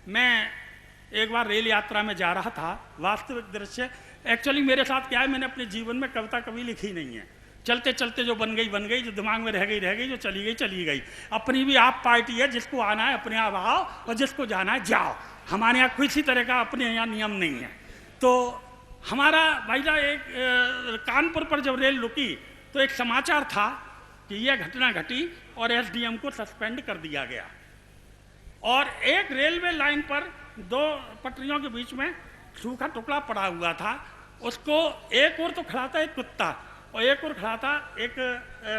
मैं एक बार रेल यात्रा में जा रहा था, वास्तविक दृश्य। एक्चुअली मेरे साथ क्या है, मैंने अपने जीवन में कविता कभी लिखी नहीं है। चलते चलते जो बन गई, जो दिमाग में रह गई, जो चली गई। अपनी भी आप पार्टी है, जिसको आना है अपने आप आओ और जिसको जाना है जाओ। हमारे यहाँ किसी तरह का अपने यहाँ नियम नहीं है। तो हमारा भाईजा एक कानपुर पर जब रेल रुकी तो एक समाचार था कि यह घटना घटी और एसडीएम को सस्पेंड कर दिया गया। और एक रेलवे लाइन पर दो पटरियों के बीच में सूखा टुकड़ा पड़ा हुआ था। उसको एक ओर तो खड़ा था एक कुत्ता और एक ओर खड़ा था एक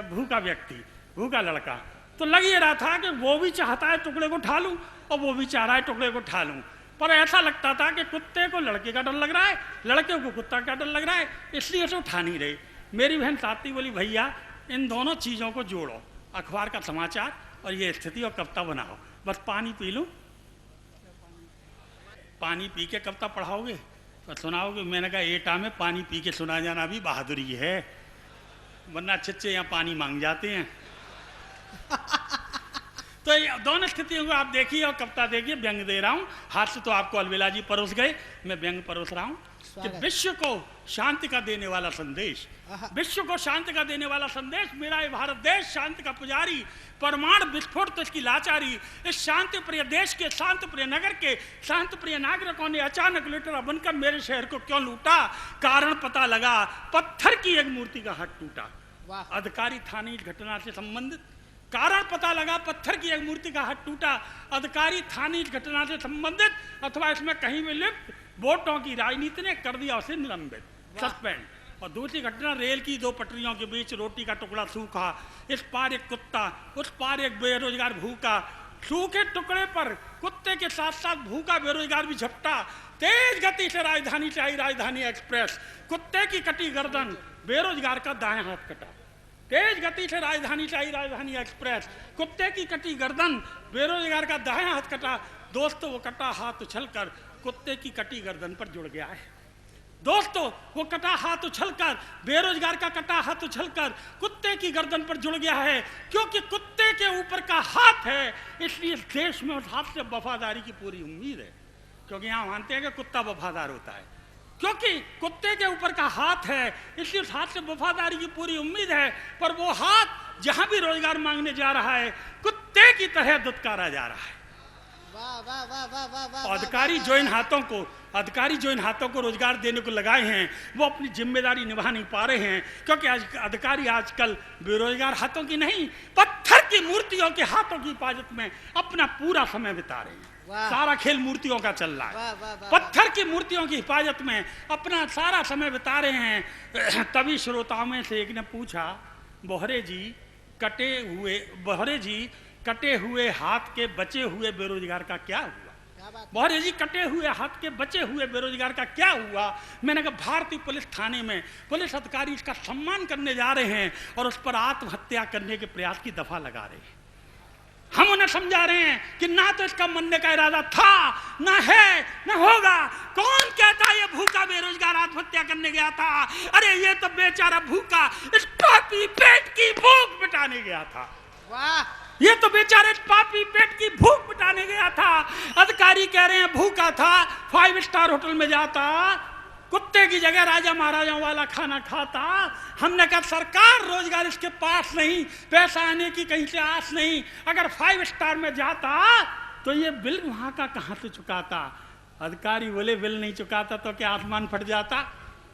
भूखा व्यक्ति, भूखा लड़का। तो लग ये रहा था कि वो भी चाहता है टुकड़े को उठा लूं और वो भी चाह रहा है टुकड़े को उठा लूं, पर ऐसा लगता था कि कुत्ते को लड़के का डर लग रहा है, लड़के को कुत्ता का डर लग रहा है, इसलिए उसे उठा नहीं रही। मेरी बहन साथी बोली भैया इन दोनों चीज़ों को जोड़ो, अखबार का समाचार और ये स्थिति, और कविता बनाओ। बस पानी पी लूँ, पानी पी के कविता पढ़ाओगे तो सुनाओगे। मैंने कहा एटा में पानी पी के सुना जाना भी बहादुरी है, वरना चच्चे यहाँ पानी मांग जाते हैं। तो दोनों स्थितियों को आप देखिए और कविता देखिए। व्यंग दे रहा हूँ, हाथ से तो आपको अलविला जी परोस गए, मैं व्यंग परोस रहा हूँ कि विश्व को शांति का देने वाला संदेश, विश्व को शांति का देने वाला संदेश। मेरा ये भारत देश शांति का पुजारी, परमाणु विस्फोट तो इसकी लाचारी। इस शांति प्रिय देश के, शांति प्रिय नगर के शांति प्रिय नागरिकों ने अचानक लुटेरा बनकर मेरे शहर को क्यों लूटा? कारण पता लगा, पत्थर की एक मूर्ति का हाथ टूटा। अधिकारी थाने इस घटना से संबंधित, कारण पता लगा, पत्थर की एक मूर्ति का हाथ टूटा। अधिकारी थाने इस घटना से संबंधित अथवा इसमें कहीं भी लिप्त वोटों की राजनीति ने कर दिया उसे निलंबित, सस्पेंड। और दूसरी घटना रेल की दो पटरियों के बीच रोटी का टुकड़ा सूखा, इस पार एक कुत्ता, उस पार एक बेरोजगार भूखा। सूखे टुकड़े पर कुत्ते के साथ साथ भूखा बेरोजगार भी झपटा। तेज गति से राजधानी से आई राजधानी एक्सप्रेस, कुत्ते की कटी गर्दन, बेरोजगार का दायां हाथ कटा। तेज गति से राजधानी से आई राजधानी एक्सप्रेस, कुत्ते की कटी गर्दन, बेरोजगार का दायां हाथ कटा। दोस्तों वो कटा हाथ उछलकर कुत्ते की कटी गर्दन पर जुड़ गया है। दोस्तों वो कटा हाथ उछलकर, बेरोजगार का कटा हाथ उछलकर कुत्ते की गर्दन पर जुड़ गया है। क्योंकि कुत्ते के ऊपर का हाथ है, इसलिए इस देश में उस हाथ से वफादारी की पूरी उम्मीद है। क्योंकि यहाँ मानते हैं कि कुत्ता वफादार होता है, क्योंकि कुत्ते के ऊपर का हाथ है, इसलिए उस हाथ से वफादारी की पूरी उम्मीद है। पर वो हाथ जहां भी रोजगार मांगने जा रहा है, कुत्ते की तरह दुत्कारा जा रहा है। अधिकारी जो इन हाथों को रोजगार देने को लगाए हैं, वो अपनी जिम्मेदारी निभा नहीं पा रहे हैं। क्योंकि अधिकारी आजकल बेरोजगार हाथों की नहीं, पत्थर की मूर्तियों के हाथों की हिफाजत में अपना पूरा समय बिता रहे हैं। सारा खेल मूर्तियों का चल रहा है, पत्थर की मूर्तियों की हिफाजत में अपना सारा समय बिता रहे हैं। तभी श्रोताओं में से एक ने पूछा, बोहरे जी कटे हुए हाथ के बचे हुए बेरोजगार का क्या हुआ? बोहरे जी कटे हुए हाथ के बचे हुए बेरोजगार का क्या हुआ? मैंने कहा भारतीय पुलिस थाने में पुलिस अधिकारी इसका सम्मान करने जा रहे हैं और उस पर आत्महत्या करने के प्रयास की दफा लगा रहे हैं। हम उन्हें समझा रहे हैं कि ना तो इसका मरने का इरादा था, ना है, ना होगा। कौन कहता ये भूखा बेरोजगार आत्महत्या करने गया था? अरे ये तो बेचारा भूखा इस पापी पेट की भूख मिटाने गया था। वाह, ये तो बेचारे पापी पेट की भूख मिटाने गया था। अधिकारी कह रहे हैं भूखा था, 5 स्टार होटल में जाता, कुत्ते की जगह राजा महाराजाओं वाला खाना खाता। हमने कहा सरकार रोजगार इसके पास नहीं, पैसा आने की कहीं से आस नहीं। अगर 5 स्टार में जाता तो ये बिल वहां का कहां से चुकाता? अधिकारी बोले बिल नहीं चुकाता तो क्या आसमान फट जाता?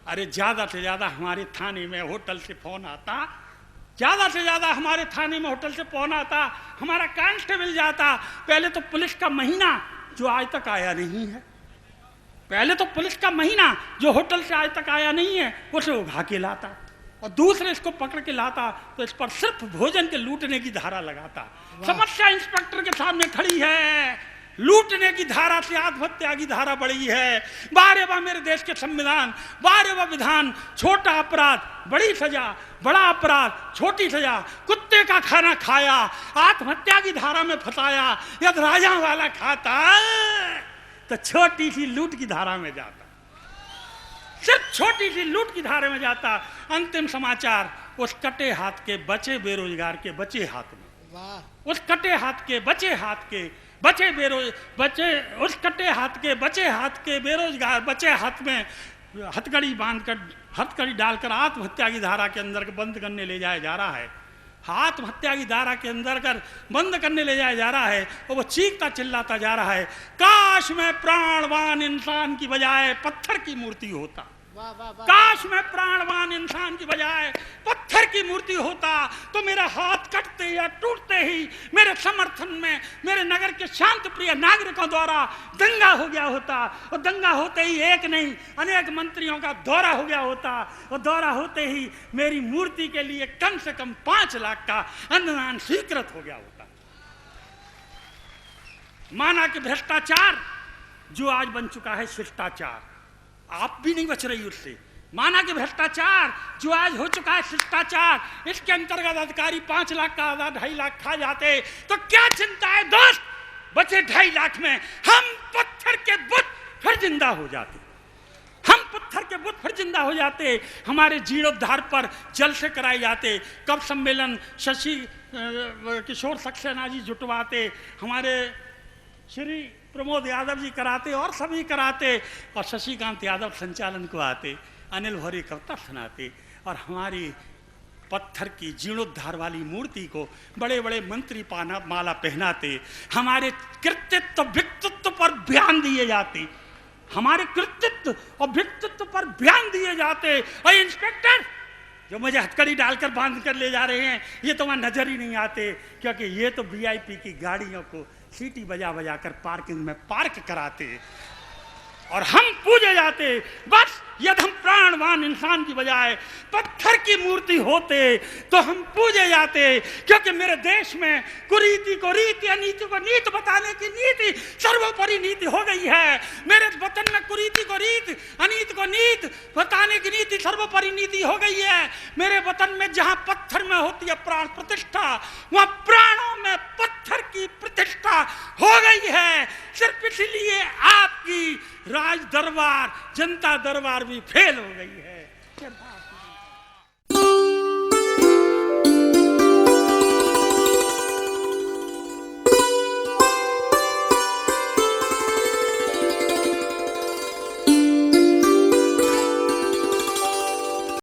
अरे ज्यादा से ज्यादा हमारे थाने में होटल से फोन आता, ज्यादा से ज्यादा हमारे थाने में होटल से फोन आता, हमारा कांस्टेबल जाता। पहले तो पुलिस का महीना जो आज तक आया नहीं है, पहले तो पुलिस का महीना जो होटल से आज तक आया नहीं है उसे उठा के लाता, और दूसरे इसको पकड़ के लाता तो इस पर सिर्फ भोजन के लूटने की धारा लगाता। समस्या इंस्पेक्टर के सामने खड़ी है, लूटने की धारा से आत्महत्या की धारा बढ़ी है। बारे वाह मेरे देश के संविधान, बारे वाह विधान। छोटा अपराध बड़ी सजा, बड़ा अपराध छोटी सजा। कुत्ते का खाना खाया, आत्महत्या की धारा में फंसाया। यदि राजा वाला खाता तो छोटी सी लूट की धारा में जाता, सिर्फ छोटी सी लूट की धारा में जाता। अंतिम समाचार उस कटे हाथ के बचे बेरोजगार के बचे हाथ में, उस कटे हाथ के बचे हाथ के बचे उस कटे हाथ के, बचे हाथ के बेरोजगार, बचे हाथ में हथकड़ी बांधकर, हथकड़ी डालकर आत्महत्या की धारा के अंदर बंद करने ले जाया जा रहा है। आत्महत्या की धारा के अंदर कर बंद करने ले जाया जा रहा है और वो चीखता चिल्लाता जा रहा है, काश मैं प्राणवान इंसान की बजाय पत्थर की मूर्ति होता, काश मैं प्राणवान इंसान की बजाय पत्थर की मूर्ति होता, तो मेरा हाथ कटते या टूटते ही मेरे समर्थन में मेरे नगर के शांत प्रिय नागरिकों द्वारा दंगा हो गया होता, और दंगा होते ही एक नहीं अनेक मंत्रियों का दौरा हो गया होता, और दौरा होते ही मेरी मूर्ति के लिए कम से कम 5 लाख का अनुदान स्वीकृत हो गया होता। माना कि भ्रष्टाचार जो आज बन चुका है शिष्टाचार, आप भी नहीं बच रही उससे। माना कि भ्रष्टाचार जो आज हो चुका है शिष्टाचार, इसके अंतर्गत अधिकारी 5 लाख का आधा 2.5 लाख खा जाते तो क्या चिंता है दोस्त, बचे 2.5 लाख में हम पत्थर के बुत फिर जिंदा हो जाते, हम पत्थर के बुत फिर जिंदा हो जाते, हमारे जीर्णोद्धार पर जलसे कराए जाते। कब सम्मेलन शशि किशोर सक्सेना जी जुटवाते, हमारे श्री प्रमोद यादव जी कराते और सभी कराते, और शशिकांत यादव संचालन को आते, अनिल भौरी कविता सुनाते, और हमारी पत्थर की जीर्णोद्धार वाली मूर्ति को बड़े बड़े मंत्री माला पहनाते, हमारे कृतित्व व्यक्तित्व पर बयान दिए जाते, हमारे कृतित्व और व्यक्तित्व पर बयान दिए जाते। और इंस्पेक्टर जो मुझे हथकड़ी डालकर बांध कर ले जा रहे हैं, ये तो वहां नजर ही नहीं आते, क्योंकि ये तो वीआईपी की गाड़ियों को सीटी बजा बजा कर पार्किंग में पार्क कराते, और हम पूजे जाते। बस यदि हम प्राणवान इंसान की बजाय पत्थर की मूर्ति होते तो हम पूजे जाते, क्योंकि मेरे देश में कुरीति को रीति, अनीति को नीति बताने की नीति सर्वोपरि नीति हो गई है। मेरे वतन में कुरीति को रीति, अनीति को नीति बताने की नीति सर्वोपरि नीति हो गई है। मेरे वतन में जहां पत्थर में होती है प्राण प्रतिष्ठा, वहां प्राणों में पत्थर की प्रतिष्ठा हो गई है। सिर्फ इसलिए आपकी राज दरबार, जनता दरबार भी फेल हो गई है।